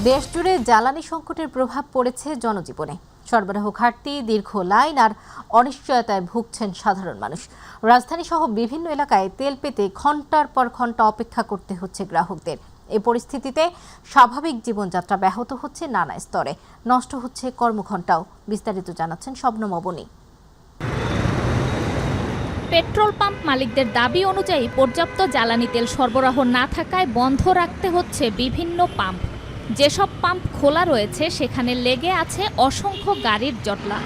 দেশজুড়ে জ্বালানি সংকটের প্রভাব পড়েছে জনজীবনে। সরবরাহ ঘাটতি, দীর্ঘ লাইন আর অনিশ্চয়তায় ভুগছেন সাধারণ মানুষ। রাজধানী সহ বিভিন্ন এলাকায় তেল পেতে ঘন্টার পর ঘন্টা অপেক্ষা করতে হচ্ছে গ্রাহকদের। এই পরিস্থিতিতে স্বাভাবিক জীবনযাত্রা ব্যাহত হচ্ছে নানা স্তরে, নষ্ট হচ্ছে কর্মঘণ্টাও। বিস্তারিত জানাচ্ছেন শবনম অবনী। পেট্রোল পাম্প মালিকদের দাবি অনুযায়ী পর্যাপ্ত জ্বালানি তেল সরবরাহ না থাকায় বন্ধ রাখতে হচ্ছে বিভিন্ন পাম্প। যেসব পাম্প খোলা রয়েছে সেখানে লেগে আছে অসংখ্য গাড়ির জটলা।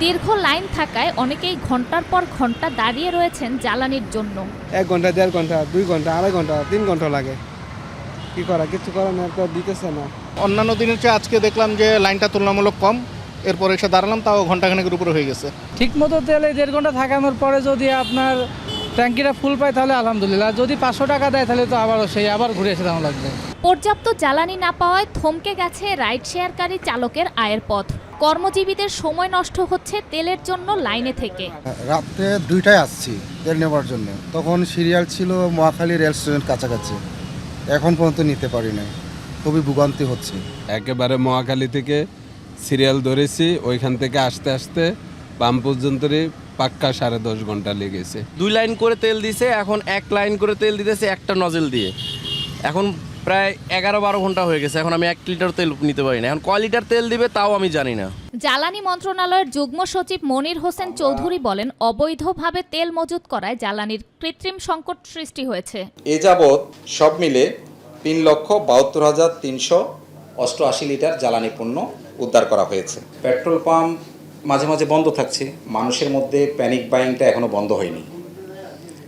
দীর্ঘ লাইন থাকায় অনেকেই ঘন্টার পর ঘন্টা দাঁড়িয়ে রয়েছেন জ্বালানির জন্য। 1 ঘন্টা, 1.5 ঘন্টা, 2 ঘন্টা, 2.5 ঘন্টা, 3 ঘন্টা লাগে। কি করা, কিছু করার না, দিতেছে না। অন্যান্য দিনের চেয়ে আজকে দেখলাম যে লাইনটা তুলনামূলক কম, এরপর এসে দাঁড়ালাম, তাও ঘন্টাখানেকের উপরে হয়ে গেছে। ঠিক মতো তেলে 1.5 ঘন্টা থাকানোর পরে যদি আপনার ট্যাঙ্কিটা ফুল পায় তাহলে আলহামদুলিল্লাহ, যদি 500 টাকা দেয় তাহলে তো আবার ঘুরে এসে দাম লাগবে। পর্যাপ্ত জ্বালানি না পাওয়ায় থমকে গেছে রাইড শেয়ারকারী চালকের আয়ের পথ। কর্মজীবীদের সময় নষ্ট হচ্ছে তেলের জন্য লাইনে থেকে। রাত্রে 2টায় আসছি তেল নেওয়ার জন্য, তখন সিরিয়াল ছিল মহাখালী রেল স্টেশনের কাছাকাছি, এখন পর্যন্ত নিতে পারি না, খুবই ভোগান্তি হচ্ছে। একেবারে মহাখালী থেকে সিরিয়াল ধরেছি, ওইখান থেকে আসতে আসতে পাম্প পর্যন্তই পাক্কা 10.5 ঘন্টা লেগেছে। 2 লাইন করে তেল দিছে, এখন 1 লাইন করে তেল দিতেছে একটা নজেল দিয়ে। এখন প্রায় 11-12 ঘন্টা হয়ে গেছে, এখন আমি 1 লিটার তেল নিতে পারি না। এখন কয় লিটার তেল দিবে তাও আমি জানি না। জ্বালানি মন্ত্রণালয়ের যুগ্ম সচিব মনির হোসেন চৌধুরী বলেন, অবৈধভাবে তেল মজুত করায় জ্বালানির কৃত্রিম সংকট সৃষ্টি হয়েছে। এ যাবৎ সব মিলে 3,72,388 লিটার জ্বালানি পণ্য উদ্ধার করা হয়েছে। পেট্রোল পাম্প মাঝে মাঝে বন্ধ থাকছে, মানুষের মধ্যে প্যানিক বাইংটা এখনও বন্ধ হয়নি,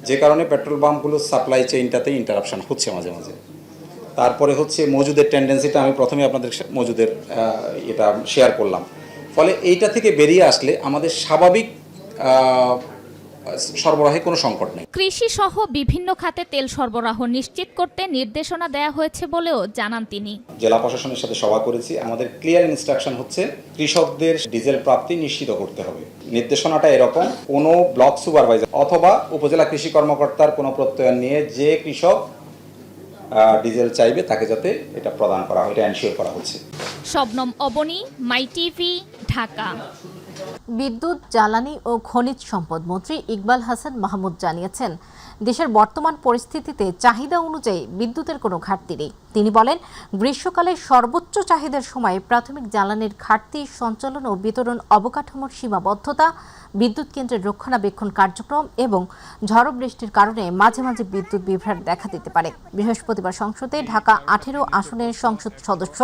যে কারণে পেট্রোল পাম্পগুলোর সাপ্লাই চেইনটাতে ইন্টারাপশন হচ্ছে মাঝে মাঝে। তারপরে হচ্ছে মজুদের টেন্ডেন্সিটা আমি প্রথমে আপনাদের মজুদের এটা শেয়ার করলাম। ফলে এইটা থেকে বেরিয়ে আসলে আমাদের স্বাভাবিক সরবরাহে কোনো সংকট নেই। কৃষি সহ বিভিন্ন খাতে তেল সরবরাহ নিশ্চিত করতে নির্দেশনা দেওয়া হয়েছে বলেও জানান তিনি। জেলা প্রশাসনের সাথে সভা করেছি, আমাদের ক্লিয়ার ইনস্ট্রাকশন হচ্ছে কৃষকদের ডিজেল প্রাপ্তি নিশ্চিত করতে হবে। নির্দেশনাটা এরকম, কোনো ব্লক সুপারভাইজার অথবা উপজেলা কৃষি কর্মকর্তার কোনো প্রত্যয়ন নিয়ে যে কৃষক ডিজেল চাইবে তাকে যাতে এটা প্রদান করা হয়, এটা এনশিওর করা হচ্ছে। শবনম অবনী, মাই টিভি, ঢাকা। বিদ্যুৎ, জ্বালানি ও খনিজ সম্পদ মন্ত্রী ইকবাল হাসান মাহমুদ জানিয়েছেন, দেশের বর্তমান পরিস্থিতিতে চাহিদা অনুযায়ী বিদ্যুতের কোনো ঘাটতি নেই। তিনি বলেন, গ্রীষ্মকালে সর্বোচ্চ চাহিদার সময় প্রাথমিক জ্বালানির ঘাটতি, সঞ্চালন ও বিতরণ অবকাঠামোর সীমাবদ্ধতা, বিদ্যুৎ কেন্দ্রের রক্ষণাবেক্ষণ কার্যক্রম এবং ঝড় বৃষ্টির কারণে মাঝে মাঝে বিদ্যুৎ বিভ্রাট দেখা দিতে পারে। বৃহস্পতিবার সংসদে ঢাকা 18 আসনের সংসদ সদস্য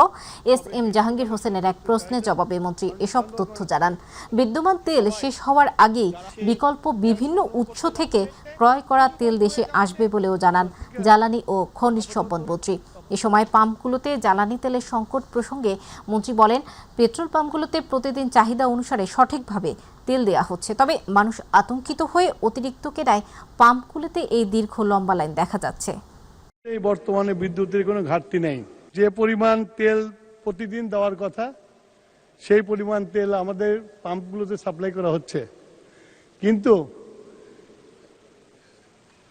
SM জাহাঙ্গীর হোসেনের এক প্রশ্নের জবাবে মন্ত্রী এসব তথ্য জানান। বিদ্যমান তেল শেষ হওয়ার আগেই বিকল্প বিভিন্ন উৎস থেকে ক্রয় করা তেল দেশে আসবে বলেও জানান জ্বালানি ও খনিজ সম্পদ মন্ত্রী। এ সময় পাম্পগুলোতে জ্বালানি তেলের সংকট প্রসঙ্গে মন্ত্রী বলেন, পেট্রোল পাম্পগুলোতে প্রতিদিন চাহিদা অনুসারে সঠিকভাবে তেল দেওয়া হচ্ছে, তবে মানুষ আতঙ্কিত হয়ে অতিরিক্ত কেনায় পাম্পগুলোতে এই দীর্ঘ লম্বা লাইন দেখা যাচ্ছে। এই বর্তমানে বিদ্যুতের কোনো ঘাটতি নেই। যে পরিমাণ তেল প্রতিদিন দেওয়ার কথা সেই পরিমাণ তেল আমাদের পাম্পগুলোতে সাপ্লাই করা হচ্ছে, কিন্তু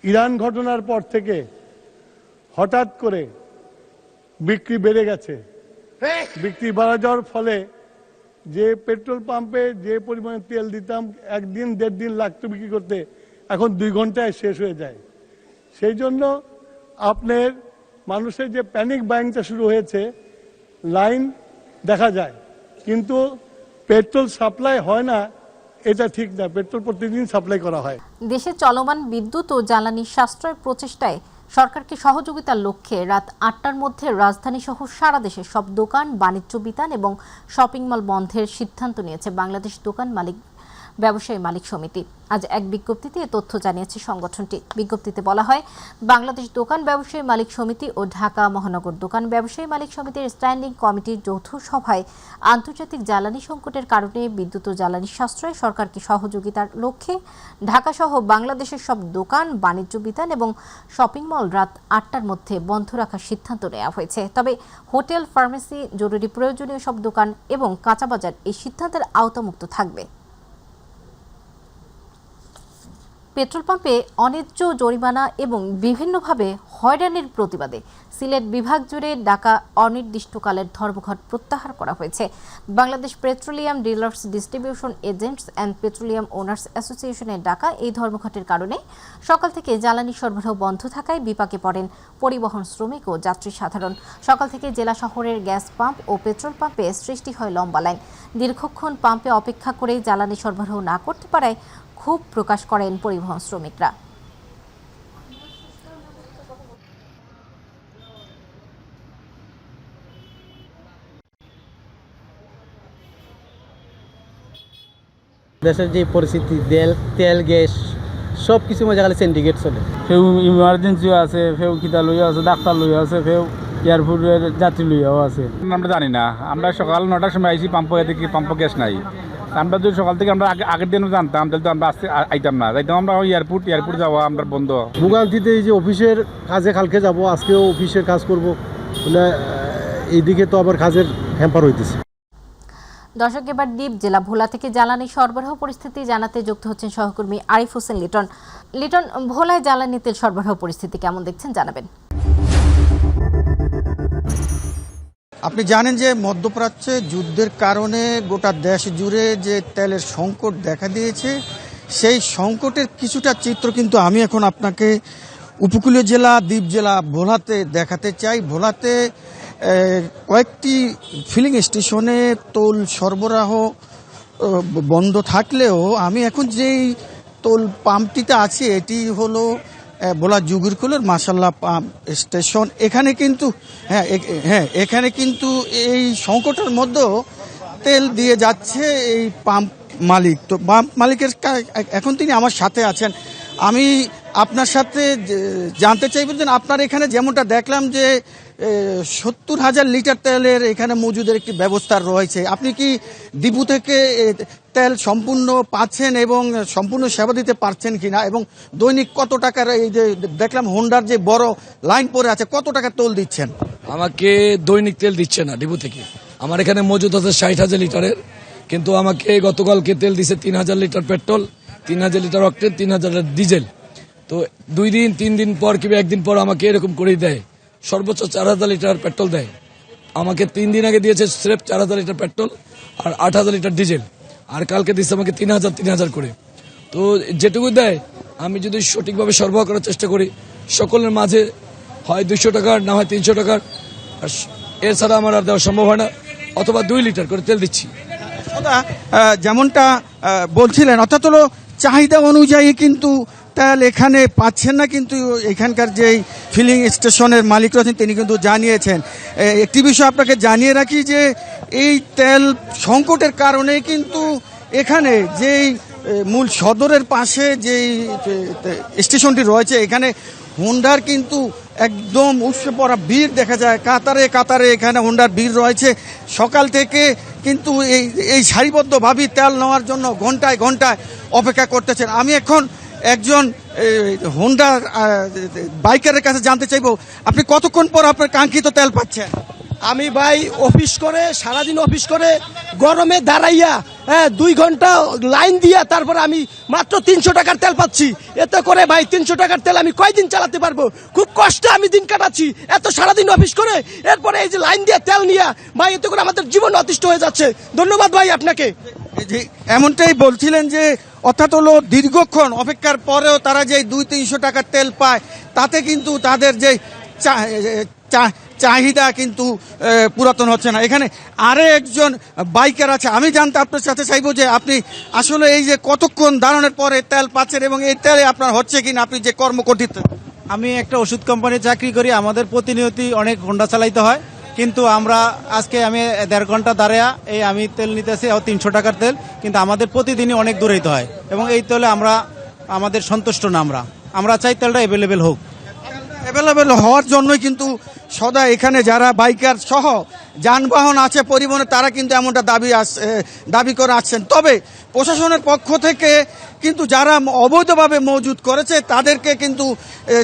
ইরান ঘটনার পর থেকে হঠাৎ করে বিক্রি বেড়ে গেছে। বিক্রি বাড়া যাওয়ার ফলে যে পেট্রোল পাম্পে যে পরিমাণে তেল দিতাম 1 দিন 1.5 দিন লাগতো বিক্রি করতে, এখন 2 ঘন্টায় শেষ হয়ে যায়। সেই জন্য আপনার মানুষের যে প্যানিক বাইংটা শুরু হয়েছে, লাইন দেখা যায় কিন্তু পেট্রোল সাপ্লাই হয় না, এটা ঠিক না। পেট্রোল প্রতিদিন সাপ্লাই করা হয়। দেশে চলমান বিদ্যুৎ ও জ্বালানি সাশ্রয় প্রচেষ্টায় সরকারকে সহযোগিতার লক্ষ্যে রাত 8টার মধ্যে রাজধানী সহ সারা দেশে সব দোকান, বাণিজ্য বিতান এবং শপিং মল বন্ধের সিদ্ধান্ত নিয়েছে বাংলাদেশ দোকান ব্যবসায়ী মালিক সমিতি। আজ এক বিজ্ঞপ্তিতে এ তথ্য জানিয়েছে সংগঠনটি। বিজ্ঞপ্তিতে বলা হয়, বাংলাদেশ দোকান ব্যবসায়ী মালিক সমিতি ও ঢাকা মহানগর দোকান ব্যবসায়ী মালিক সমিতির স্ট্যান্ডিং কমিটির যৌথ সভায় আন্তর্জাতিক জ্বালানি সংকটের কারণে বিদ্যুৎ ও জ্বালানি সাশ্রয়ে সরকারকে সহযোগিতার লক্ষ্যে ঢাকা সহ বাংলাদেশের সব দোকান, বাণিজ্য বিতান এবং শপিং মল রাত 8টার মধ্যে বন্ধ রাখার সিদ্ধান্ত নেওয়া হয়েছে। তবে হোটেল, ফার্মেসি, জরুরি প্রয়োজনীয় সব দোকান এবং কাঁচা বাজার এই সিদ্ধান্তের আওতামুক্ত থাকবে। পেট্রোল পাম্পে অন্যায্য জরিমানা এবং বিভিন্নভাবে হয়রানির প্রতিবাদে সিলেট বিভাগ জুড়ে ডাকা অনির্দিষ্টকালের ধর্মঘট প্রত্যাহার করা হয়েছে। Bangladesh petroleum dealers distribution agents and petroleum owners অ্যাসোসিয়েশনের ডাকা এই ধর্মঘটের কারণে সকাল থেকে জ্বালানি সরবরাহ বন্ধ থাকায় বিপাকে পড়েন পরিবহন শ্রমিক ও যাত্রী সাধারণ। সকাল থেকে জেলা শহরের গ্যাস পাম্প ও পেট্রোল পাম্পে সৃষ্টি হয় লম্বা লাইন। দীর্ঘক্ষণ পাম্পে অপেক্ষা করে জ্বালানি সরবরাহ না করতে পারায় ক্ষোভ প্রকাশ করেন পরিবহন শ্রমিকরা। দেশের যে পরিস্থিতি, তেল গ্যাস সব কিছু মজা খালি সিন্ডিকেট চলে। কেউ ইমার্জেন্সিও আছে, কেউ কিতা লইয়া আছে, ডাক্তার লইয়া আছে, কেউ এয়ারপোর্টের যাত্রী লইয়াও আছে। আমরা জানি না, আমরা সকাল 9টার সময় আইসি পাম্প দেখি পাম্প গ্যাস নাই। আমরা যদি সকাল থেকে আমরা আগের দিনও জানতাম তাহলে তো আমরা আসতে আইতাম না, যাইতাম আমরা এয়ারপোর্ট যাওয়া আমরা বন্ধ। ভোগান্তিতে এই যে অফিসের কাজে কালকে যাব, আজকেও অফিসের কাজ করব, মানে এইদিকে তো আবার কাজের হ্যাম্পার হইতেছে। দর্শক, এবার দ্বীপ জেলা ভোলা থেকে জ্বালানি সরবরাহ পরিস্থিতি জানাতে যুক্ত হচ্ছেন সহকর্মী আরিফ হোসেন লিটন। লিটন, ভোলায় জ্বালানি তেল সরবরাহ পরিস্থিতি কেমন দেখছেন জানাবেন। আপনি জানেন যে মধ্যপ্রাচ্যে যুদ্ধের কারণে গোটা দেশ জুড়ে যে তেলের সংকট দেখা দিয়েছে, সেই সংকটের কিছুটা চিত্র কিন্তু আমি এখন আপনাকে উপকূলীয় জেলা দ্বীপ জেলা ভোলাতে দেখাতে চাই। ভোলাতে কয়েকটি ফিলিং স্টেশনে তোল সরবরাহ বন্ধ থাকলেও আমি এখন যেই তোল পাম্পটিতে আছি এটি হলো ভোলা জুগিরকুলের মাসাল্লাহ পাম্প স্টেশন। এখানে কিন্তু এখানে কিন্তু এই সংকটের মধ্যেও তেল দিয়ে যাচ্ছে এই পাম্প মালিক। তো পাম্প মালিকের এখন তিনি আমার সাথে আছেন। আমি আপনার সাথে জানতে চাইবেন যে আপনার এখানে যেমনটা দেখলাম যে 70,000 লিটার তেলের এখানে মজুদের একটি ব্যবস্থা রয়েছে। আপনি কি ডিপু থেকে তেল সম্পূর্ণ পাচ্ছেন এবং সম্পূর্ণ সেবা দিতে পারছেন কিনা, এবং দৈনিক কত টাকার, এই যে দেখলাম হোন্ডার যে বড় লাইন পড়ে আছে, কত টাকা তোল দিচ্ছেন? আমাকে দৈনিক তেল দিচ্ছে না ডিপু থেকে। আমার এখানে মজুদ আছে 60,000 লিটারের, কিন্তু আমাকে গতকালকে তেল দিছে 3,000 litre petrol, 3,000 litre octane, 3,000 litre diesel. তো 2 দিন 3 দিন পর কিংবা একদিন পর আমাকে এরকম করেই দেয়। সর্বোচ্চ 4,000 লিটার পেট্রোল দেয় আমাকে। 3 দিন আগে দিয়েছে স্রেফ 4,000 লিটার পেট্রোল আর 8,000 লিটার ডিজেল, আর কালকে দিচ্ছে আমাকে 3,000 করে। তো যেটুকু দেয় আমি যদি সঠিকভাবে সরবরাহ করার চেষ্টা করি সকলের মাঝে, হয় 200 টাকার না হয় 300 টাকার, আর এছাড়া আমার আর দেওয়া সম্ভব হয় না, অথবা 2 লিটার করে তেল দিচ্ছি। যেমনটা বলছিলেন, অর্থাৎ হলো চাহিদা অনুযায়ী কিন্তু তেল এখানে পাচ্ছেন না, কিন্তু এখানকার যেই ফিলিং স্টেশনের মালিক রয়েছেন তিনি কিন্তু জানিয়েছেন। একটি বিষয় আপনাকে জানিয়ে রাখি যে এই তেল সংকটের কারণে কিন্তু এখানে যেই মূল সদরের পাশে যেই স্টেশনটি রয়েছে এখানে হোন্ডার কিন্তু একদম উৎসে পড়া ভিড় দেখা যায়। কাতারে কাতারে এখানে হোন্ডার ভিড় রয়েছে। সকাল থেকে কিন্তু এই সারিবদ্ধভাবে তেল নেওয়ার জন্য ঘন্টায় ঘন্টায় অপেক্ষা করতেছেন। আমি এখন একজন হোন্ডার বাইকারের কাছে জানতে চাইবো, আপনি কতক্ষণ পর আপনার কাঙ্ক্ষিত তেল পাচ্ছেন? আমি ভাই অফিস করে সারাদিন অফিস করে গরমে দাঁড়াইয়া 2 ঘন্টা লাইন দিয়া তারপরে আমি মাত্র 300 টাকার তেল পাচ্ছি। এতে করে ভাই 300 টাকার তেল আমি কয়দিন চালাতে পারবো? খুব কষ্টে আমি দিন কাটাচ্ছি, এত সারাদিন অফিস করে, এরপরে এই যে লাইন দিয়া তেল নিয়া ভাই এতে করে আমাদের জীবন অতিষ্ঠ হয়ে যাচ্ছে। ধন্যবাদ ভাই আপনাকে। এমনটাই বলছিলেন যে অর্থাৎ হলো দীর্ঘক্ষণ অপেক্ষার পরেও তারা যে 200-300 টাকার তেল পায় তাতে কিন্তু তাদের যে চাহিদা কিন্তু পুরাতন হচ্ছে না। এখানে আরে একজন বাইকার আছে, আমি জানতে আপনার সাথে চাইবো যে আপনি আসলে এই যে কতক্ষণ দাঁড়ানোর পরে তেল পাচ্ছেন এবং এই তেলে আপনার হচ্ছে কিনা, আপনি যে কর্ম করতে। আমি একটা ওষুধ কোম্পানির চাকরি করি, আমাদের প্রতিনিয়তই অনেক হোন্ডা চালাইতে হয়, কিন্তু আমরা আজকে আমি 1.5 ঘন্টা দাঁড়িয়ে আমি তেল নিতেছি 300 টাকার তেল, কিন্তু আমাদের প্রতিদিনই অনেক দূর হইতে হয় এবং এই তেলে আমাদের সন্তুষ্ট না। আমরা চাই তেলটা অ্যাভেলেবেল হোক। অ্যাভেলেবেল হওয়ার জন্যই কিন্তু সদা এখানে যারা বাইকার সহ যানবাহন আছে পরিবহনে তারা কিন্তু এমনটা দাবি করে আসছেন। তবে প্রশাসনের পক্ষ থেকে কিন্তু যারা অবৈধভাবে মজুদ করেছে তাদেরকে কিন্তু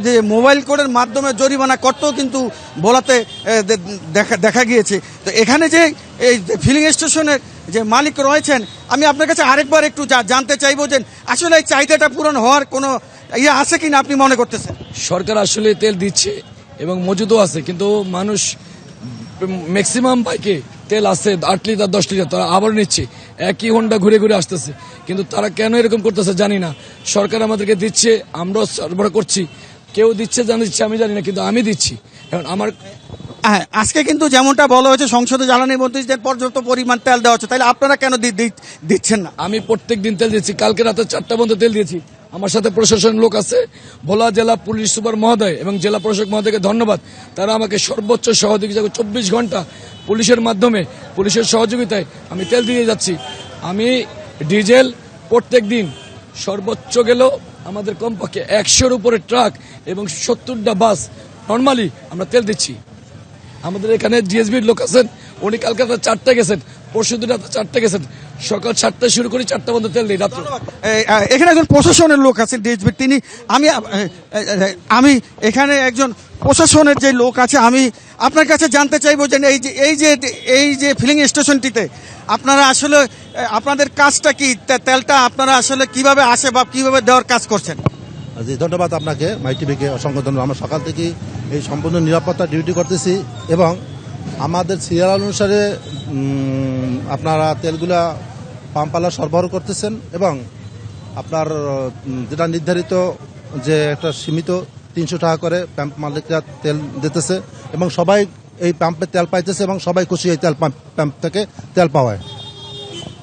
যে মোবাইল কোডের মাধ্যমে জরিমানা করতেও কিন্তু বলাতে দেখা গিয়েছে। তো এখানে যে এই ফিলিং স্টেশনের যে মালিক রয়েছেন, আমি আপনার কাছে আরেকবার একটু জানতে চাইবো যে আসলে এই চাহিদাটা পূরণ হওয়ার কোনো ইয়ে আছে কিনা আপনি মনে করতেছেন? সরকার আসলে তেল দিচ্ছে এবং মজুদও আছে, কিন্তু মানুষ ম্যাক্সিমাম বাইকে তেল আছে 8 লিটার 10 লিটার, তারা আবার নিচ্ছে, একই হোন্ডা ঘুরে ঘুরে আসতেছে। কিন্তু তারা কেন এরকম করতেছে জানি না। সরকার আমাদেরকে দিচ্ছে, আমরাও সরবরাহ করছি, কেউ দিচ্ছে দিচ্ছে আমি জানি না, কিন্তু আমি দিচ্ছি। এখন আমার হ্যাঁ, আজকে কিন্তু যেমনটা বলা হয়েছে সংসদে জ্বালানি মন্ত্রীদের পর্যাপ্ত পরিমাণ তেল দেওয়া হচ্ছে, তাহলে আপনারা কেন দিচ্ছেন না? আমি প্রত্যেক দিন তেল দিচ্ছি, কালকে রাতে 4টা পর্যন্ত তেল দিয়েছি। আমার সাথে প্রশাসনের লোক আছে, ভোলা জেলা পুলিশ সুপার মহোদয় এবং জেলা প্রশাসক মহোদয়কে ধন্যবাদ। তারা আমাকে সর্বোচ্চ সহযোগিতা 24 ঘন্টা পুলিশের মাধ্যমে, পুলিশের সহযোগিতায় আমি তেল দিয়ে যাচ্ছি। আমি ডিজেল প্রত্যেক দিন সর্বোচ্চ গেলেও আমাদের কমপক্ষে 100-এর উপরে ট্রাক এবং 70টা বাস নর্মালি আমরা তেল দিচ্ছি। আমাদের এখানে জিএসবির লোক আছেন, উনি কালকে 4টায় গেছেন, পরশু দিন রাতে 4টায় গেছেন, সকাল 7টায় শুরু করি, 4টা পর্যন্ত তেল দিই রাত্রে। এখানে একজন প্রশাসনের লোক আছেন ডিএসবির, তিনি আমি এখানে একজন প্রশাসনের যে লোক আছে, আমি আপনার কাছে জানতে চাইবো যে এই যে ফিলিং স্টেশনটিতে আপনারা আসলে আপনাদের কাজটা কি, তেলটা আপনারা আসলে কিভাবে আসে বা কিভাবে দেওয়ার কাজ করছেন? জি, ধন্যবাদ আপনাকে, মাই টিভিকে অসংখ্য ধন্যবাদ। আমরা সকাল থেকে এই সম্পূর্ণ নিরাপত্তা ডিউটি করতেছি এবং আমাদের সিরিয়াল অনুসারে আপনারা তেলগুলা পাম্পওয়ালা সরবরাহ করতেছেন এবং আপনার যেটা নির্ধারিত যে একটা সীমিত 300 টাকা করে পাম্প মালিকরা তেল দিতেছে এবং সবাই এই পাম্পে তেল পাইতেছে এবং সবাই খুশি এই তেল পাম্প থেকে তেল পাওয়ায়।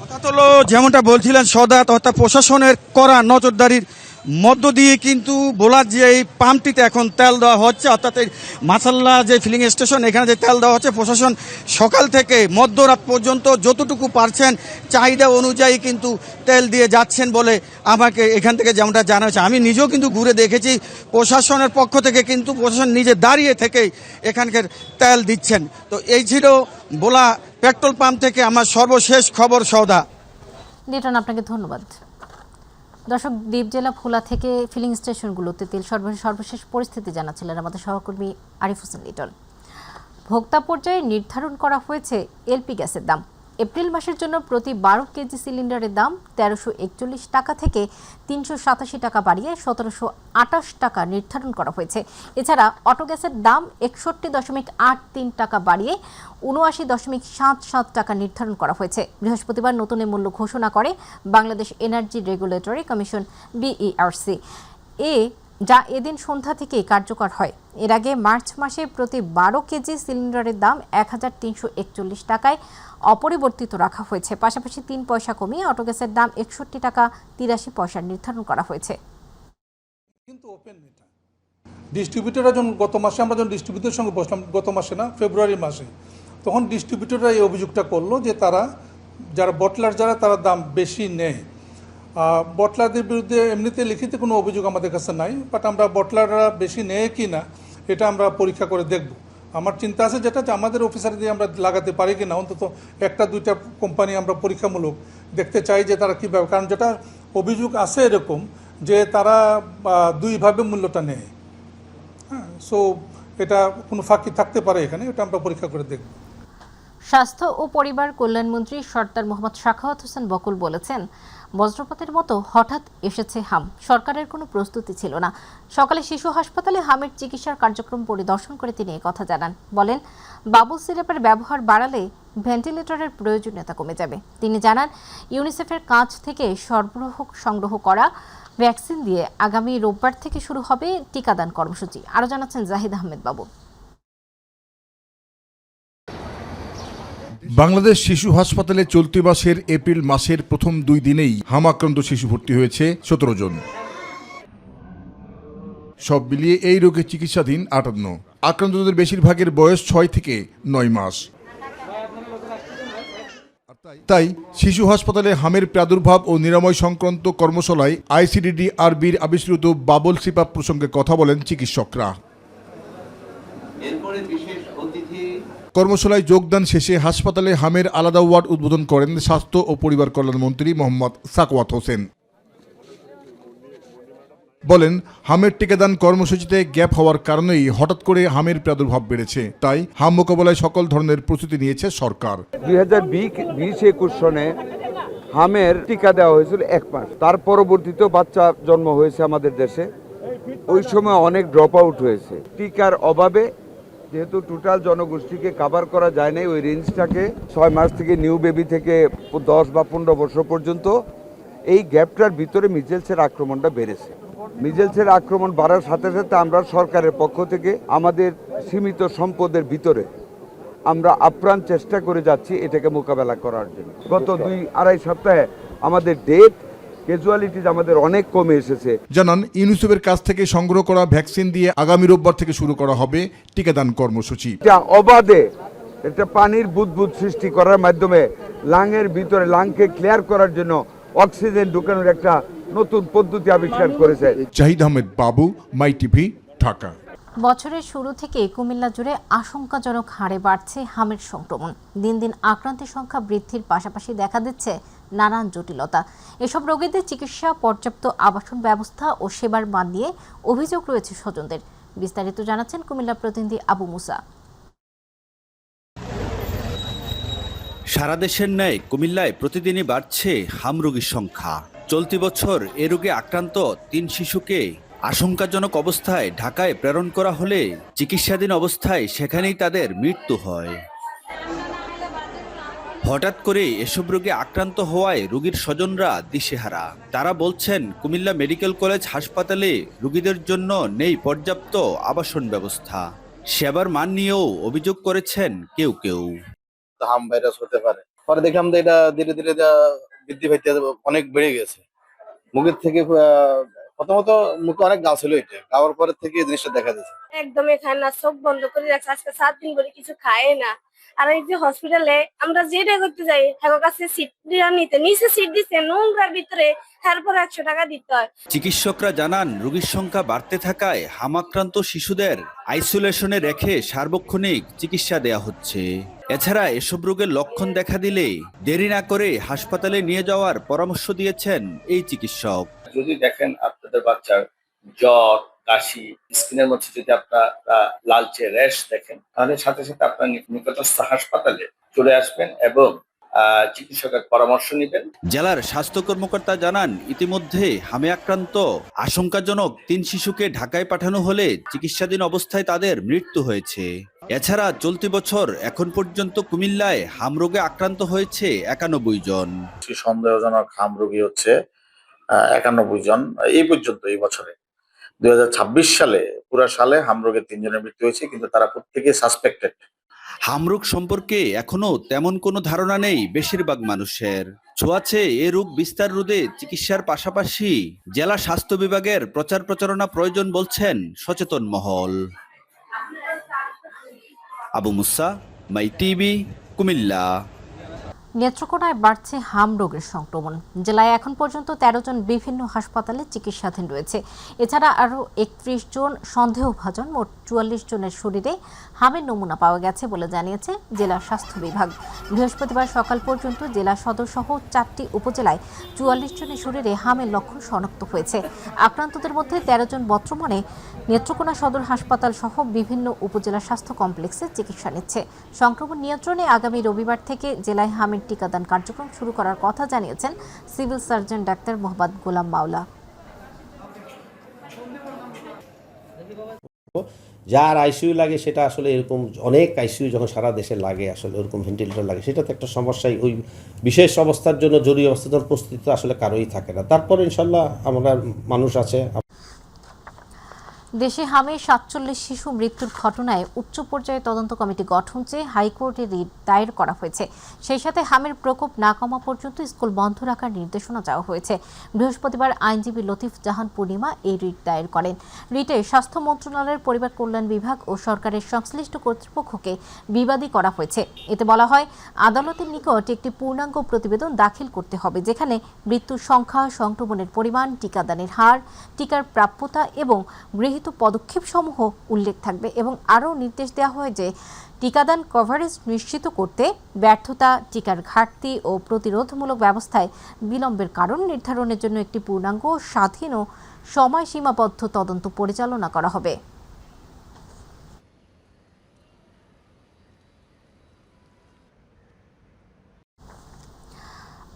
অর্থাৎ হলো যেমনটা বলছিলেন সদাত, অর্থাৎ প্রশাসনের করা নজরদারির মধ্য দিয়ে কিন্তু বোলার যে এই পাম্পটিতে এখন তেল দেওয়া হচ্ছে, অর্থাৎ এই মাসাল্লা যে ফিলিং স্টেশন, এখানে যে তেল দেওয়া হচ্ছে, প্রশাসন সকাল থেকে মধ্যরাত পর্যন্ত যতটুকু পারছেন চাহিদা অনুযায়ী কিন্তু তেল দিয়ে যাচ্ছেন বলে আমাকে এখান থেকে যেমনটা জানা হয়েছে। আমি নিজেও কিন্তু ঘুরে দেখেছি, প্রশাসনের পক্ষ থেকে কিন্তু প্রশাসন নিজে দাঁড়িয়ে থেকেই এখানকার তেল দিচ্ছেন। তো এই ছিল বোলা পেট্রোল পাম্প থেকে আমার সর্বশেষ খবর। সৌদা, লিটন, আপনাকে ধন্যবাদ। দর্শক, দ্বীপ জেলা ভোলা থেকে ফিলিং স্টেশনগুলোতে তেল সর্বশেষ পরিস্থিতি জানাচ্ছিলেন আমাদের সহকর্মী আরিফ হোসেন লিটন। ভোক্তা পর্যায়ে নির্ধারণ করা হয়েছে এলপি গ্যাসের দাম। এপ্রিল মাসের জন্য প্রতি 12 কেজি সিলিন্ডারের দাম 1341 টাকা থেকে 387 টাকা বাড়িয়ে 1728 টাকা নির্ধারণ করা হয়েছে। এছাড়া অটো গ্যাসের দাম 61.83 টাকা বাড়িয়ে 79.77 টাকা নির্ধারণ করা হয়েছে। বৃহস্পতিবার নতুন এই মূল্য ঘোষণা করে Bangladesh energy regulatory commission BERC, যা এদিন সন্ধ্যা থেকে কার্যকর হয়। এর আগে মার্চ মাসে প্রতি 12 কেজি সিলিন্ডারের দাম 1341 টাকায় অপরিবর্তিত রাখা হয়েছে। পাশাপাশি 3 পয়সা কমিয়ে অটো গ্যাসের দাম 61 টাকা 83 পয়সা নির্ধারণ করা হয়েছে। কিন্তু ওপেন এটা ডিস্ট্রিবিউটররা যখন গত মাসে আমরা যখন ডিস্ট্রিবিউটরের সঙ্গে বসলাম, গত মাসে না ফেব্রুয়ারি মাসে, তখন ডিস্ট্রিবিউটররা এই অভিযোগটা করলো যে তারা যারা বটলার তারা দাম বেশি নেয়। বটলারদের বিরুদ্ধে এমনিতে লিখিত কোনো অভিযোগ আমাদের কাছে নাই, বাট আমরা বটলাররা বেশি নেয় কি না এটা আমরা পরীক্ষা করে দেখব। আমার চিন্তা আছে যেটা যে আমাদের অফিসার দিয়ে আমরা লাগাতে পারি কি না, অন্তত 1-2টা কোম্পানি আমরা পরীক্ষামূলক দেখতে চাই যে তারা কীভাবে, কারণ যেটা অভিযোগ আছে এরকম যে তারা দুইভাবে মূল্যটা নেয়। হ্যাঁ, সো এটা কোনো ফাঁকি থাকতে পারে এখানে, এটা আমরা পরীক্ষা করে দেখব। স্বাস্থ্য ও পরিবার কল্যাণমন্ত্রী সর্দার মোহাম্মদ সাখাওয়াত হোসেন বকুল বলেছেন, বজ্রপাতের মতো হঠাৎ এসেছে হাম, সরকারের কোনো প্রস্তুতি ছিল না। সকালে শিশু হাসপাতালে হামের চিকিৎসার কার্যক্রম পরিদর্শন করে তিনি কথা জানান। বলেন, বাবুল সিরাপের ব্যবহার বাড়ালে ভেন্টিলেটরের প্রয়োজনীয়তা কমে যাবে। তিনি জানান, ইউনিসেফের কাছ থেকে সংগ্রহ করা ভ্যাকসিন দিয়ে আগামী রোববার থেকে শুরু হবে টিকাদান কর্মসূচি। আরও জানাচ্ছেন জাহিদ আহমেদ বাবু। বাংলাদেশ শিশু হাসপাতালে চলতি মাসের এপ্রিল মাসের প্রথম 2 দিনেই হাম আক্রান্ত শিশু ভর্তি হয়েছে 17 জন। সব মিলিয়ে এই রোগে চিকিৎসাধীন 58। আক্রান্তদের বেশিরভাগের বয়স 6 থেকে 9 মাস। তাই শিশু হাসপাতালে হামের প্রাদুর্ভাব ও নিরাময় সংক্রান্ত কর্মশালায় ICDD-RBর আবিষ্কৃত বাবল সিপাপ প্রসঙ্গে কথা বলেন চিকিৎসকরা। কর্মশালায় যোগদান শেষে হাসপাতালে হামের আলাদা ওয়ার্ড উদ্বোধন করেন স্বাস্থ্য ও পরিবার কল্যাণ মন্ত্রী মোহাম্মদ সাখাওয়াত হোসেন। বলেন, হামের টিকাদান কর্মসূচিতে গ্যাপ হওয়ার কারণেই হঠাৎ করে হামের প্রাদুর্ভাব বেড়েছে। তাই হাম মোকাবেলায় সকল ধরনের প্রস্তুতি নিয়েছে সরকার। 2020-21 সনে হামের টিকা দেওয়া হয়েছিল 1 মাস। তার পরবর্তীতেও বাচ্চা জন্ম হয়েছে আমাদের দেশে। ওই সময় অনেক ড্রপ আউট হয়েছে। টিকার অভাবে যেহেতু টোটাল জনগোষ্ঠীকে কভার করা যায় নাই, ওই রেঞ্জটাকে 6 মাস থেকে নিউ বেবি থেকে 10 বা 15 বছর পর্যন্ত এই গ্যাপটার ভিতরে মিজেলসের আক্রমণটা বেড়েছে। মিজেলসের আক্রমণ বাড়ার সাথে সাথে আমরা সরকারের পক্ষ থেকে আমাদের সীমিত সম্পদের ভিতরে আমরা আপ্রাণ চেষ্টা করে যাচ্ছি এটাকে মোকাবেলা করার জন্য। গত 2-2.5 সপ্তাহে আমাদের ডেথ ক্যাজুয়ালিটিজ আমাদের অনেক কমে এসেছে। জানান, ইউনিসেফের কাছ থেকে সংগ্রহ করা ভ্যাকসিন দিয়ে আগামী রোববার থেকে শুরু করা হবে টিকাদান কর্মসূচি। অবাধে একটা পানির বুদবুদ সৃষ্টি করার মাধ্যমে লাংয়ের ভিতরে লাংকে ক্লিয়ার করার জন্য অক্সিজেন ঢুকানোর একটা নতুন পদ্ধতি আবিষ্কার করেছে। জাহিদ আহমেদ বাবু, মাই টিভি, ঢাকা। বছরের শুরু থেকে কুমিল্লা জুড়ে আশঙ্কাজনক হারে বাড়ছে হামের সংক্রমণ। দিন দিন আক্রান্তের সংখ্যা বৃদ্ধির পাশাপাশি দেখা দিচ্ছে নানান জটিলতা। এসব রোগীদের চিকিৎসা, পর্যাপ্ত আবাসন ব্যবস্থা ও সেবার মান নিয়ে অভিযোগ রয়েছে স্বজনদের। বিস্তারিত জানাচ্ছেন কুমিল্লা প্রতিনিধি আবু মুসা। সারা দেশের ন্যায় কুমিল্লায় প্রতিদিনই বাড়ছে হাম রোগীর সংখ্যা। চলতি বছর এ রোগে আক্রান্ত 3 শিশুকে আশঙ্কাজনক অবস্থায় ঢাকায় প্রেরণ করা হলে চিকিৎসাধীন অবস্থায় সেখানেই তাদের মৃত্যু হয়। হঠাৎ করে এসব রোগে আক্রান্ত হওয়ায় রোগীর স্বজনরা দিশেহারা। তারা বলছেন, কুমিল্লা মেডিকেল কলেজ হাসপাতালে রোগীদের জন্য নেই পর্যাপ্ত আবাসন ব্যবস্থা। সেবার মান নিয়েও অভিযোগ করেছেন কেউ কেউ। হাম ভাইরাস হতে পারে, পরে দেখলাম যে এটা ধীরে ধীরে বৃদ্ধি পাইতে অনেক বেড়ে গেছে। মুখের থেকে প্রথমত মুখে অনেক গা ছিল, এটা খাওয়ার পরে থেকে এই জিনিসটা দেখা যাচ্ছে। একদমই খায় না, চোখ বন্ধ করে রাখছে। আজকে 7 দিন ধরে কিছু খায় না। আর এই যে হসপিটালে আমরা যেটা করতে যাই, হ্যাঁ কাছে সিট নিতে নিচে সিট দিচ্ছে নোংরার ভিতরে, তারপর 100 টাকা দিতে হয়। চিকিৎসকরা জানান, রোগীর সংখ্যা বাড়তে থাকায় হামাক্রান্ত শিশুদের আইসোলেশনে রেখে সার্বক্ষণিক চিকিৎসা দেয়া হচ্ছে। এছাড়া এসব রোগের লক্ষণ দেখা দিলে দেরি না করে হাসপাতালে নিয়ে যাওয়ার পরামর্শ দিয়েছেন এই চিকিৎসক। যদি দেখেন আপনাদের বাচ্চার জ্বর, কাশি, স্কিনের মধ্যে যদি আপনারা লালচে র্যাশ দেখেন, তাহলে সাথে সাথে আপনার নিকটস্থ হাসপাতালে চলে আসবেন এবং চিকিৎসকের পরামর্শ নেবেন। জেলার স্বাস্থ্য কর্মকর্তা জানান, ইতিমধ্যে হামে আক্রান্ত আশঙ্কাজনক 3 শিশুকে ঢাকায় পাঠানো হলে চিকিৎসাধীন অবস্থায় তাদের মৃত্যু হয়েছে। এছাড়া চলতি বছর এখন পর্যন্ত কুমিল্লায় হাম রোগে আক্রান্ত হয়েছে 91 জন। সন্দেহজনক হাম রোগী হচ্ছে 91 জন এই পর্যন্ত এই বছরে। 2026 সালে পুরো সালে হাম রোগে 3 জনের মৃত্যু হয়েছে, কিন্তু তারা প্রত্যেকেই সাসপেক্টেড। হামরোগ সম্পর্কে এখনো তেমন কোনো ধারণা নেই বেশিরভাগ মানুষের। ছোঁয়াচে এ রোগ বিস্তার রোধে চিকিৎসার পাশাপাশি জেলা স্বাস্থ্য বিভাগের প্রচার প্রচারণা প্রয়োজন বলছেন সচেতন মহল। আবু মুসা, মাই টিভি, কুমিল্লা। নেত্রকোনায় বাড়ছে হাম রোগের সংক্রমণ। জেলায় এখন পর্যন্ত 13 জন বিভিন্ন হাসপাতালে চিকিৎসাধীন রয়েছে। এছাড়া আরও 31 জন সন্দেহভাজন, মোট 44 জনের শরীরে হামের নমুনা পাওয়া গেছে বলে জানিয়েছে জেলা স্বাস্থ্য বিভাগ। বৃহস্পতিবার সকাল পর্যন্ত জেলা সদর সহ 4টি উপজেলায় 44 জনের শরীরে হামের লক্ষণ শনাক্ত হয়েছে। আক্রান্তদের মধ্যে 13 জন বর্তমানে নেত্রকোনা সদর হাসপাতাল সহ বিভিন্ন উপজেলা স্বাস্থ্য কমপ্লেক্সে চিকিৎসা নিচ্ছে। সংক্রমণ নিয়ন্ত্রণে আগামী রবিবার থেকে জেলায় হামের টিকাদান কার্যক্রম শুরু করার কথা জানিয়েছেন civil surgeon doctor Mohammad Golam মাওলা। যার আইসিইউ লাগে সেটা আসলে এরকম অনেক আইসিইউ যখন সারা দেশে লাগে, আসলে ওরকম ভেন্টিলেটর লাগে, সেটা তো একটা সমস্যাই। ওই বিশেষ অবস্থার জন্য জরুরি অবস্থার প্রস্তুতি তো আসলে কারোই থাকে না। তারপর ইনশাল্লাহ আমরা মানুষ আছে। দেশে হামে 47 শিশু মৃত্যুর ঘটনায় উচ্চ পর্যায়ে তদন্ত কমিটি গঠন চেয়ে হাইকোর্টে রিট দায়ের করা হয়েছে। সেই সাথে হামের প্রকোপ না কমা পর্যন্ত স্কুল বন্ধ রাখার নির্দেশনা চাওয়া হয়েছে। বৃহস্পতিবার আইনজীবী লতিফ জাহান পূর্ণিমা এই রিট দায়ের করেন। রিটে স্বাস্থ্য মন্ত্রণালয়ের পরিবার কল্যাণ বিভাগ ও সরকারের সংশ্লিষ্ট কর্তৃপক্ষকে বিবাদী করা হয়েছে। এতে বলা হয়, আদালতের নিকট একটি পূর্ণাঙ্গ প্রতিবেদন দাখিল করতে হবে, যেখানে মৃত্যুর সংখ্যা, সংক্রমণের পরিমাণ, টিকাদানের হার, টিকার প্রাপ্যতা এবং গৃহীত গৃহীত পদক্ষেপসমূহ উল্লেখ থাকবে এবং আরও নির্দেশ দেওয়া হয় যে টিকাদান কভারেজ নিশ্চিত করতে ব্যর্থতা, টিকার ঘাটতি ও প্রতিরোধমূলক ব্যবস্থায় বিলম্বের কারণ নির্ধারণের জন্য একটি পূর্ণাঙ্গ, স্বাধীন ও সময়সীমাবদ্ধ তদন্ত পরিচালনা করা হবে।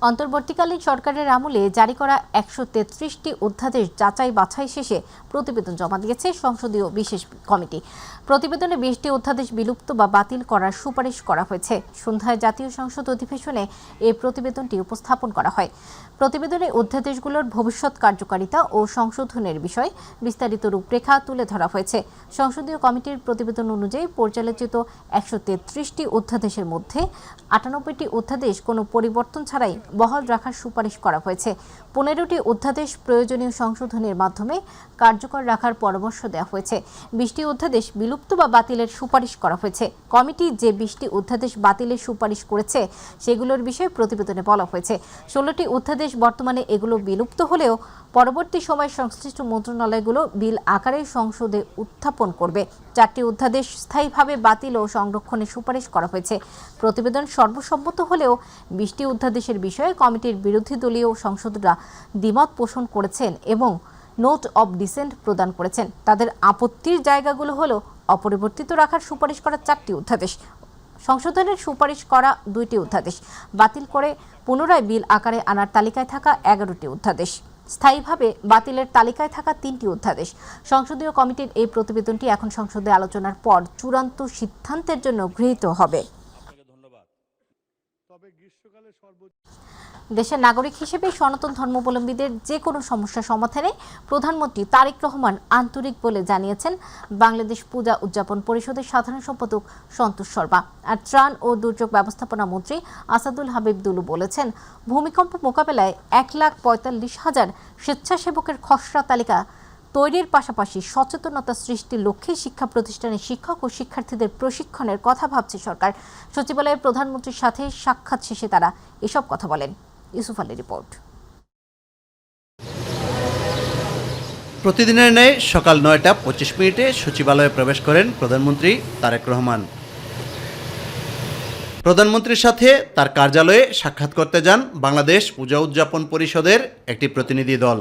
অন্তর্বর্তীকালীন সরকারের আমলে জারি করা ১৩৩টি অধ্যাদেশ যাচাই বাছাই শেষে প্রতিবেদন জমা দিয়েছে সংসদীয় বিশেষ কমিটি। প্রতিবেদনে ২০টি অধ্যাদেশ বিলুপ্ত বা বাতিল করার সুপারিশ করা হয়েছে। সন্ধ্যায় জাতীয় সংসদ অধিবেশনে এই প্রতিবেদনটি উপস্থাপন করা হয়। প্রতিবেদনে অধ্যাদেশগুলোর ভবিষ্যৎ কার্যকারিতা ও সংশোধনের বিষয়ে বিস্তারিত রূপরেখা তুলে ধরা হয়েছে। সংসদীয় কমিটির প্রতিবেদন অনুযায়ী পরিচালিত ১৩৩টি অধ্যাদেশের মধ্যে ৯৮টি অধ্যাদেশ কোনো পরিবর্তন ছাড়াই বহাল রাখার সুপারিশ করা হয়েছে। ১৫টি অধ্যাদেশ প্রয়োজনীয় সংশোধনের মাধ্যমে কার্যকর রাখার পরামর্শ দেওয়া হয়েছে। ২০টি অধ্যাদেশ বিলুপ্ত বা বাতিলের সুপারিশ করা হয়েছে। কমিটি যে ২০টি অধ্যাদেশ বাতিলের সুপারিশ করেছে সেগুলোর বিষয়ে প্রতিবেদনে বলা হয়েছে। ১৬টি অধ্যাদেশ বর্তমানে এগুলো বিলুপ্ত হলেও পরবর্তী সময় সংশ্লিষ্ট মন্ত্রণালয়গুলো বিল আকারে সংসদে উত্থাপন করবে। ৪টি অধ্যাদেশ স্থায়ীভাবে বাতিল ও সংরক্ষণের সুপারিশ করা হয়েছে। প্রতিবেদন সর্বসম্মত হলেও ২০টি অধ্যাদেশের বিষয়ে কমিটির বিরোধী দলীয় সংসদরা দ্বিমত পোষণ করেছেন এবং নোট অব ডিসেন্ট প্রদান করেছেন। তাদের আপত্তির জায়গাগুলো হলো অপরিবর্তিত রাখার সুপারিশ করা ৪টি অধ্যাদেশ, সংশোধনের সুপারিশ করা ২টি অধ্যাদেশ, বাতিল করে পুনরায় বিল আকারে আনার তালিকায় থাকা ১১টি অধ্যাদেশ, স্থায়ীভাবে বাতিলের তালিকায় থাকা ৩টি অধ্যাদেশ। সংসদীয় কমিটির এই প্রতিবেদনটি এখন সংসদে আলোচনার পর চূড়ান্ত সিদ্ধান্তের জন্য গৃহীত হবে। দেশের নাগরিক হিসেবে সনাতন ধর্মাবলম্বীদের যে কোনো সমস্যা সমাধানে প্রধানমন্ত্রী তারেক রহমান আন্তরিক বলে জানিয়েছেন বাংলাদেশ পূজা উদযাপন পরিষদের সাধারণ সম্পাদক সন্তোষ শর্মা। আর ত্রাণ ও দুর্যোগ ব্যবস্থাপনা মন্ত্রী আসাদুল হাবিব দুলু বলেছেন, ভূমিকম্প মোকাবেলায় ১,৪৫,০০০ স্বেচ্ছাসেবকের খসড়া তালিকা তৈরির পাশাপাশি সচেতনতা সৃষ্টির লক্ষ্যে শিক্ষা প্রতিষ্ঠানের শিক্ষক ও শিক্ষার্থীদের প্রশিক্ষণের কথা ভাবছে সরকার। সচিবালয়ে প্রধানমন্ত্রীর সাথে সাক্ষাৎ শেষে তারা এসব কথা বলেন। ইউসুফ আলীর রিপোর্ট। প্রতিদিনের ন্যায় সকাল ৯টা ২৫ সচিবালয়ে প্রবেশ করেন প্রধানমন্ত্রী তারেক রহমান। প্রধানমন্ত্রীর সাথে তার কার্যালয়ে সাক্ষাৎ করতে যান বাংলাদেশ পূজা উদযাপন পরিষদের একটি প্রতিনিধি দল।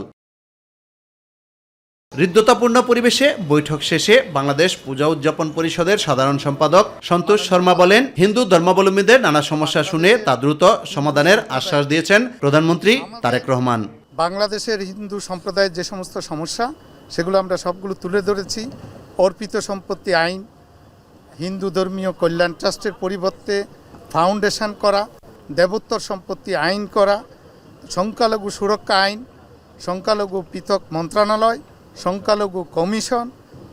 হৃদ্যতাপূর্ণ পরিবেশে বৈঠক শেষে বাংলাদেশ পূজা উদযাপন পরিষদের সাধারণ সম্পাদক সন্তোষ শর্মা বলেন, হিন্দু ধর্মাবলম্বীদের নানা সমস্যা শুনে তা দ্রুত সমাধানের আশ্বাস দিয়েছেন প্রধানমন্ত্রী তারেক রহমান। বাংলাদেশের হিন্দু সম্প্রদায়ের যে সমস্ত সমস্যা সেগুলো আমরা সবগুলো তুলে ধরেছি। অর্পিত সম্পত্তি আইন, হিন্দু ধর্মীয় কল্যাণ ট্রাস্টের পরিবর্তে ফাউন্ডেশন করা, দেবোত্তর সম্পত্তি আইন করা, সংখ্যালঘু সুরক্ষা আইন, সংখ্যালঘু পৃথক মন্ত্রণালয়, সংখ্যালঘু কমিশন,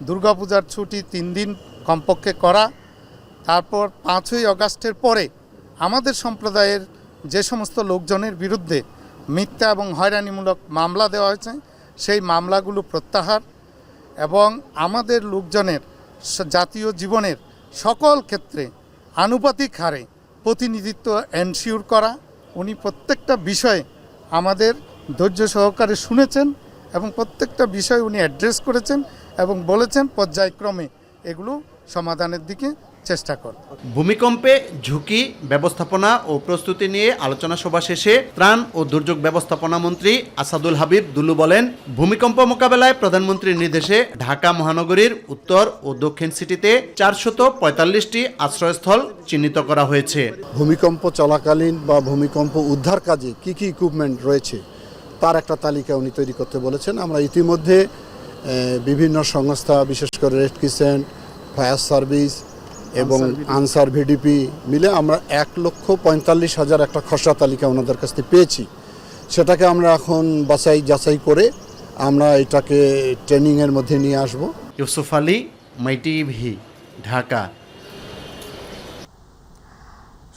দুর্গাপূজার ছুটি ৩ দিন কমপক্ষে করা, তারপর ৫ই আগস্টের পরে আমাদের সম্প্রদায়ের যে সমস্ত লোকজনের বিরুদ্ধে মিথ্যা এবং হয়রানিমূলক মামলা দেওয়া হয়েছে সেই মামলাগুলো প্রত্যাহার এবং আমাদের লোকজনের জাতীয় জীবনের সকল ক্ষেত্রে আনুপাতিক হারে প্রতিনিধিত্ব এনশিওর করা। উনি প্রত্যেকটা বিষয়ে আমাদের ধৈর্য সহকারে শুনেছেন এবং প্রত্যেকটা বিষয় উনি অ্যাড্রেস করেছেন এবং বলেছেন পর্যায়ক্রমে এগুলো সমাধানের দিকে চেষ্টা কর। ভূমিকম্পে ঝুঁকি ব্যবস্থাপনা ও প্রস্তুতি নিয়ে আলোচনা সভা শেষে ত্রাণ ও দুর্যোগ ব্যবস্থাপনা মন্ত্রী আসাদুল হাবিব দুলু বলেন, ভূমিকম্প মোকাবেলায় প্রধানমন্ত্রীর নির্দেশে ঢাকা মহানগরীর উত্তর ও দক্ষিণ সিটিতে ৪৪৫টি আশ্রয়স্থল চিহ্নিত করা হয়েছে। ভূমিকম্প চলাকালীন বা ভূমিকম্প উদ্ধার কাজে কি কি ইকুইপমেন্ট রয়েছে তার একটা তালিকা উনি তৈরি করতে বলেছেন। আমরা ইতিমধ্যে বিভিন্ন সংস্থা, বিশেষ করে রেড ক্রিসেন্ট, ফায়ার সার্ভিস এবং আনসার ভিডিপি মিলে আমরা ১,৪৫,০০০ একটা খসড়া তালিকা ওনাদের কাছ থেকে পেয়েছি। সেটাকে আমরা এখন বাছাই যাচাই করে আমরা এটাকে ট্রেনিংয়ের মধ্যে নিয়ে আসব। ইউসুফ আলী, মাই টিভি, ঢাকা।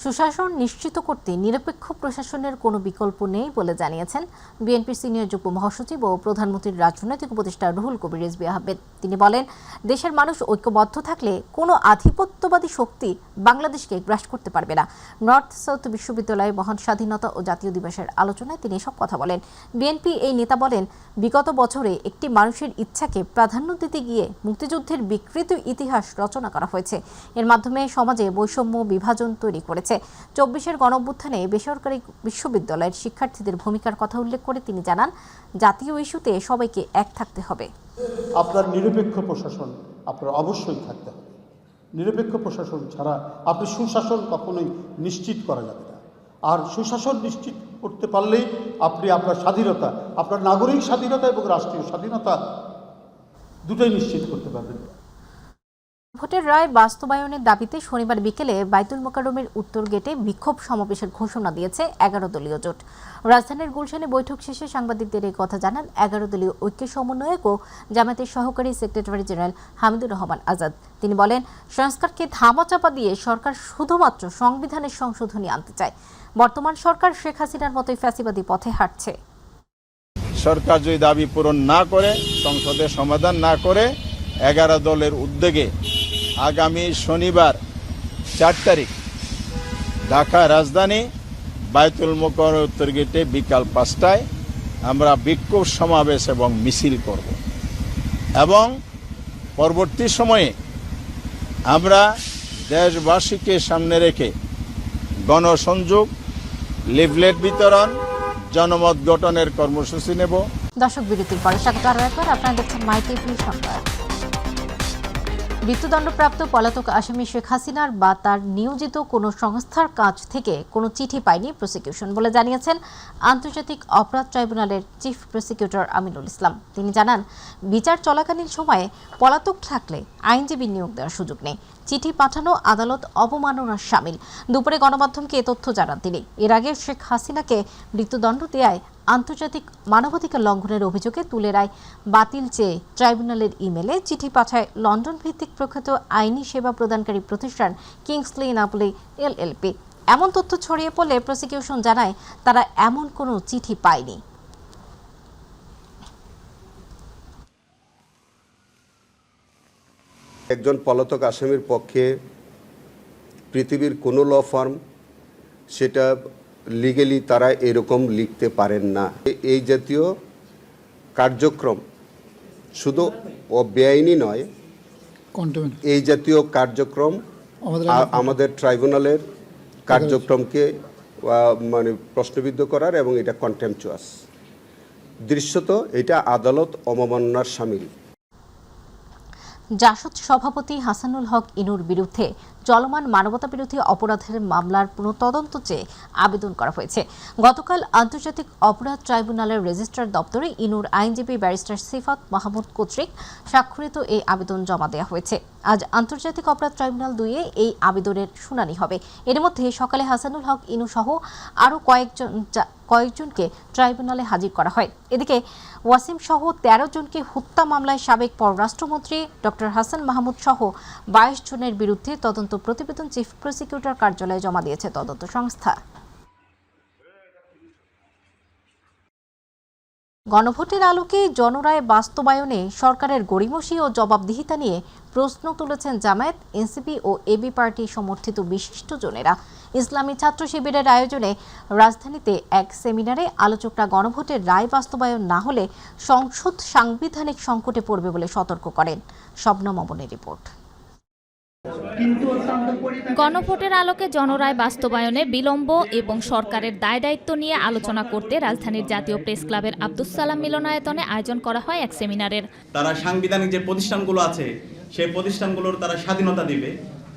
সুশাসন নিশ্চিত করতে নিরপেক্ষ প্রশাসনের কোনো বিকল্প নেই বলে জানিয়েছেন বিএনপির সিনিয়র যুগ্ম মহাসচিব ও প্রধানমন্ত্রীর রাজনৈতিক উপদেষ্টা রুহুল কবির রিজভী আহমেদ। তিনি বলেন, দেশের মানুষ ঐক্যবদ্ধ থাকলে কোনো আধিপত্যবাদী শক্তি বাংলাদেশকে গ্রাস করতে পারবে না। নর্থ সাউথ বিশ্ববিদ্যালয়ে মহান স্বাধীনতা ও জাতীয় দিবসের আলোচনায় তিনি এসব কথা বলেন। বিএনপি এই নেতা বলেন, বিগত বছরে একটি মানুষের ইচ্ছাকে প্রাধান্য দিতে গিয়ে মুক্তিযুদ্ধের বিকৃত ইতিহাস রচনা করা হয়েছে। এর মাধ্যমে সমাজে বৈষম্য বিভাজন তৈরি করেছে। 24-এর গণঅভ্যুত্থানে বেসরকারি বিশ্ববিদ্যালয়ের শিক্ষার্থীদের ভূমিকার কথা উল্লেখ করে তিনি জানান, জাতীয় ইস্যুতে সবাইকে এক থাকতে হবে। আপনার নিরপেক্ষ প্রশাসন আপনার অবশ্যই থাকতে হবে। নিরপেক্ষ প্রশাসন ছাড়া আপনি সুশাসন কখনোই নিশ্চিত করা যাবে না। আর সুশাসন নিশ্চিত করতে পারলেই আপনি আপনার স্বাধীনতা, আপনার নাগরিক স্বাধীনতা এবং রাষ্ট্রীয় স্বাধীনতা দুটোই নিশ্চিত করতে পারবেন। ভোটের রায় বাস্তবায়নের দাবিতে শনিবার বিকেলে বাইতুল মোকাররমের উত্তর গেটে বিক্ষোভ সমাবেশের ঘোষণা দিয়েছে 11 দলীয় জোট। রাজধানীর গুলশানে বৈঠক শেষে সাংবাদিকদের এই কথা জানান 11 দলীয় ঐক্য সমন্বয়ক ও জামায়াতের সহকারী সেক্রেটারি জেনারেল হামিদুর রহমান আজাদ। তিনি বলেন, সংস্কারকে ধামাচাপা দিয়ে সরকার শুধুমাত্র সংবিধানের সংশোধনী আনতে চায়। বর্তমান সরকার শেখ হাসিনার মতোই ফ্যাসিবাদী পথে হাঁটছে। সরকার যদি দাবি পূরণ না করে, সংসদে সমাধান না করে, 11 দলের উদ্যোগে আগামী শনিবার 4 তারিখ ঢাকা রাজধানী বাইতুল মোকাররম উত্তর গেটে বিকাল 5টায় আমরা বিক্ষোভ সমাবেশ এবং মিছিল করব এবং পরবর্তী সময়ে আমরা দেশবাসীকে সামনে রেখে গণসংযোগ, লিফলেট বিতরণ, জনমত গঠনের কর্মসূচি নেব। দর্শক, বিরতির পরে স্বাগত আরও একবার। আপনারা দেখছেন মাই টিভি সংবাদ। মৃত্যুদণ্ডপ্রাপ্ত পলাতক আসামি শেখ হাসিনার বা তার নিয়োজিত কোনো সংস্থার কাছ থেকে কোনো চিঠি পায়নি প্রসিকিউশন বলে জানিয়েছেন আন্তর্জাতিক অপরাধ ট্রাইব্যুনালের চিফ প্রসিকিউটর আমিনুল ইসলাম। তিনি জানান, বিচার চলাকালীন সময়ে পলাতক থাকলে আইনজীবী নিয়োগ দেওয়ার সুযোগ নেই। চিঠি পাঠানো আদালত অবমাননার শামিল। দুপুরে গণমাধ্যমকে এ তথ্য জানান তিনি। এর আগে শেখ হাসিনাকে মৃত্যুদণ্ড দেয়ায় আন্তর্জাতিক মানবাধিকার লঙ্ঘনের অভিযোগে তুলে রায় বাতিল চেয়ে ট্রাইব্যুনালের ইমেলে চিঠি পাঠায় লন্ডন ভিত্তিক প্রখ্যাত আইনি সেবা প্রদানকারী প্রতিষ্ঠান কিংসলি নাপোলি এলএলপি। এমন তথ্য ছড়িয়ে পড়লে প্রসিকিউশন জানায় তারা এমন কোনো চিঠি পায়নি। একজন পলাতক আসামির পক্ষে পৃথিবীর কোনো ল ফার্ম সেটা লিগেলি তারা এরকম লিখতে পারেন না। এই জাতীয় কার্যক্রম শুধু বেআইনি নয়, এই জাতীয় কার্যক্রম আমাদের ট্রাইব্যুনালের কার্যক্রমকে মানে প্রশ্নবিদ্ধ করার এবং এটা কন্টেম্পচুয়াস। দৃশ্যত এটা আদালত অবমাননার শামিল। জাসদ সভাপতি হাসানুল হক ইনুর বিরুদ্ধে চলমান মানবতাবিরোধী অপরাধের মামলার পুনঃতদন্ত চেয়ে আবেদন করা হয়েছে। গতকাল আন্তর্জাতিক অপরাধ ট্রাইব্যুনালের রেজিস্ট্রার দপ্তরে ইনুর আইনজীবী ব্যারিস্টার সিফাত মাহমুদ কর্তৃক স্বাক্ষরিত এই আবেদন জমা দেওয়া হয়েছে। আজ আন্তর্জাতিক অপরাধ ট্রাইব্যুনাল 2-এ এই আবেদনের শুনানি হবে। এর মধ্যে সকালে হাসানুল হক ইনু সহ আরও কয়েকজনকে ট্রাইব্যুনালে হাজির করা হয়। এদিকে ওয়াসিম সহ 13 জনকে হত্যা মামলায় সাবেক পররাষ্ট্রমন্ত্রী ডক্টর হাসান মাহমুদ সহ 22 জনের বিরুদ্ধে তদন্ত প্রতিবেদন চিফ প্রসিকিউটর কার্যালয়ে জমা দিয়েছে তদন্ত সংস্থা। গণভোটের আলোকে জনরায় বাস্তবায়নে সরকারের গড়িমসি ও জবাবদিহিতা নিয়ে প্রশ্ন তুলেছেন জামায়াত, এনসিপি ও এবি পার্টি সমর্থিত বিশিষ্টজনেরা। ইসলামী ছাত্র শিবিরের আয়োজনে রাজধানীতে এক সেমিনারে আলোচকরা গণভোটের রায় বাস্তবায়ন না হলে সংসদ সাংবিধানিক সংকটে পড়বে বলে সতর্ক করেন। শবনম অমনের রিপোর্ট। গণভোটের আলোকে জনরায় বাস্তবায়নে বিলম্ব এবং সরকারের দায় দায়িত্ব নিয়ে আলোচনা করতে রাজধানীর জাতীয় প্রেস ক্লাবের আব্দুস সালাম মিলনায়তনে আয়োজন করা হয় এক সেমিনারের। তারা সাংবিধানিক যে প্রতিষ্ঠানগুলো আছে সেই প্রতিষ্ঠানগুলোর তারা স্বাধীনতা দিবে,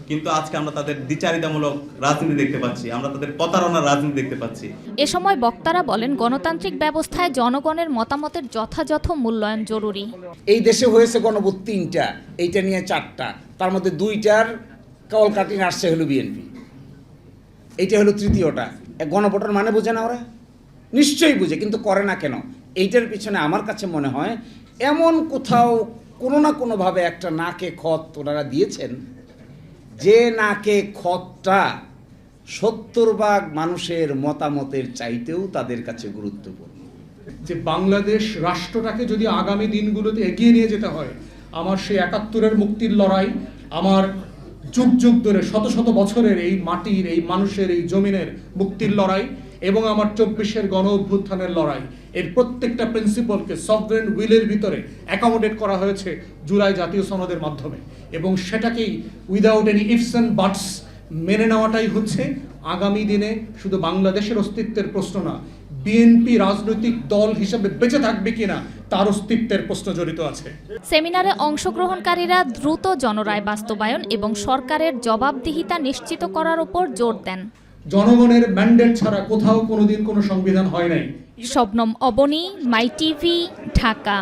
কিন্তু আজকে আমরা তাদের দ্বিচারিতামূলক রাজনীতি দেখতে পাচ্ছি, আমরা তাদের প্রতারণার রাজনীতি দেখতে পাচ্ছি। এ সময় বক্তারা বলেন, গণতান্ত্রিক ব্যবস্থায় জনগণের মতামতের যথাযথ মূল্যায়ন জরুরি। এই দেশে হয়েছে গণভোট 3টা, এইটা নিয়ে 4টা, তার মধ্যে 2টার কল কাটিং আসছে হলো বিএনপি, এইটা হলো 3য়টা। গণভোটের মানে বোঝে না ওরা? নিশ্চয়ই বুঝে, কিন্তু করে না কেন? এইটার পিছনে আমার কাছে মনে হয় এমন কোথাও কোনো না কোনোভাবে একটা নাকে খত ওনারা দিয়েছেন, যে নাকে খতটা 70% মানুষের মতামতের চাইতেও তাদের কাছে গুরুত্বপূর্ণ। যে বাংলাদেশ রাষ্ট্রটাকে যদি আগামী দিনগুলোতে এগিয়ে নিয়ে যেতে হয়, আমার সেই 71-এর মুক্তির লড়াই, আমার যুগ যুগ ধরে শত শত বছরের এই মাটির, এই মানুষের, এই জমিনের মুক্তির লড়াই এবং আমার 24-এর গণ অভ্যুত্থানের লড়াই, এর প্রত্যেকটা প্রিন্সিপালকে সভরেন উইলের ভিতরে অ্যাকোমোডেট করা হয়েছে জুলাই জাতীয় সনদের মাধ্যমে, এবং সেটাকেই উইদাউট এনি ইফস অ্যান্ড বাটস মেনে নেওয়াটাই হচ্ছে আগামী দিনে শুধু বাংলাদেশের অস্তিত্বের প্রশ্ন না, বিএনপি রাজনৈতিক দল হিসেবে বেঁচে থাকবে কিনা তার অস্তিত্বের প্রশ্ন জড়িত আছে। সেমিনারে অংশগ্রহণকারীরা দ্রুত জনরায় বাস্তবায়ন এবং সরকারের জবাবদিহিতা নিশ্চিত করার উপর জোর দেন। জনগণের ম্যান্ডেট ছাড়া কোথাও কোনোদিন কোনো সংবিধান হয় নাই। শবনম অবনী, মাই টিভি, ঢাকা।